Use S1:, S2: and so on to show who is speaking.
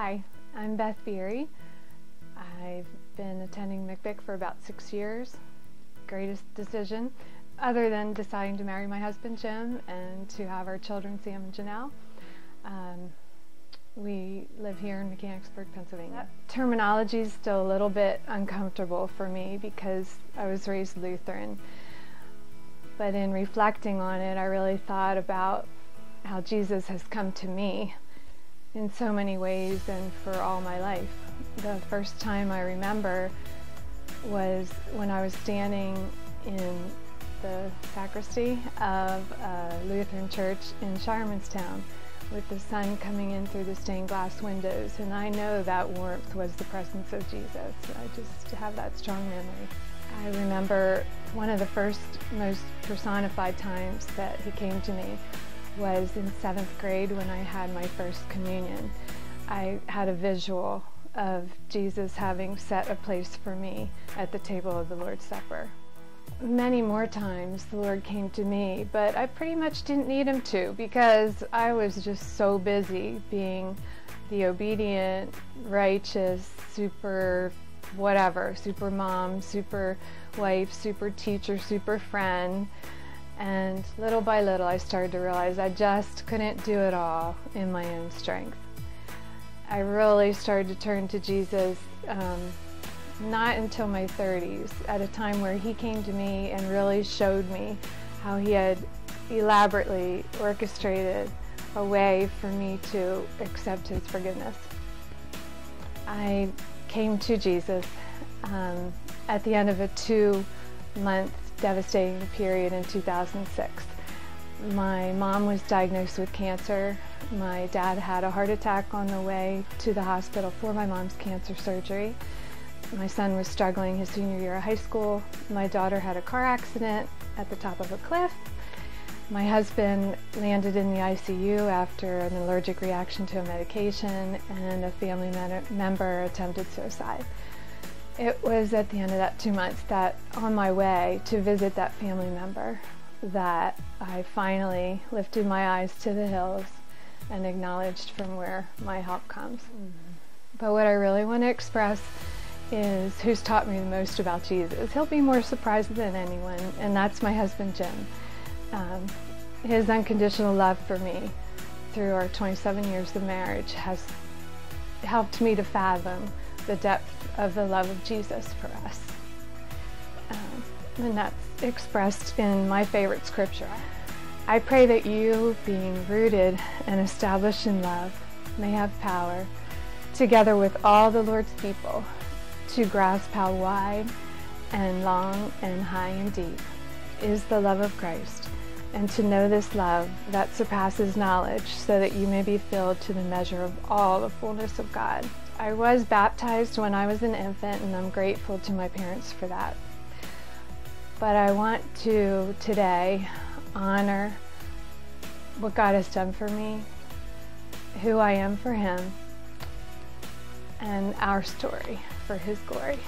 S1: Hi, I'm Beth Biery. I've been attending McBick for about 6 years. Greatest decision, other than deciding to marry my husband Jim and to have our children Sam and Janelle. We live here in Mechanicsburg, Pennsylvania. Terminology is still a little bit uncomfortable for me because I was raised Lutheran. But in reflecting on it, I really thought about how Jesus has come to me in so many ways and for all my life. The first time I remember was when I was standing in the sacristy of a Lutheran church in Shiremanstown with the sun coming in through the stained glass windows, and I know that warmth was the presence of Jesus. I just have that strong memory. I remember one of the first, most personified times that he came to me was in 7th grade when I had my first communion. I had a visual of Jesus having set a place for me at the table of the Lord's Supper. Many more times the Lord came to me, but I pretty much didn't need him to because I was just so busy being the obedient, righteous, super whatever, super mom, super wife, super teacher, super friend. And little by little I started to realize I just couldn't do it all in my own strength. I really started to turn to Jesus not until my 30s, at a time where he came to me and really showed me how he had elaborately orchestrated a way for me to accept his forgiveness. I came to Jesus at the end of a 2-month devastating period in 2006. My mom was diagnosed with cancer. My dad had a heart attack on the way to the hospital for my mom's cancer surgery. My son was struggling his senior year of high school. My daughter had a car accident at the top of a cliff. My husband landed in the ICU after an allergic reaction to a medication, and a family member attempted suicide. It was at the end of that 2 months that, on my way to visit that family member, that I finally lifted my eyes to the hills and acknowledged from where my help comes. But what I really want to express is who's taught me the most about Jesus. He'll be more surprised than anyone, and that's my husband Jim. His unconditional love for me through our 27 years of marriage has helped me to fathom the depth of the love of Jesus for us. And that's expressed in my favorite scripture. I pray that you, being rooted and established in love, may have power, together with all the Lord's people, to grasp how wide and long and high and deep is the love of Christ, and to know this love that surpasses knowledge, so that you may be filled to the measure of all the fullness of God. I was baptized when I was an infant, and I'm grateful to my parents for that. But I want to today honor what God has done for me, who I am for him, and our story for his glory.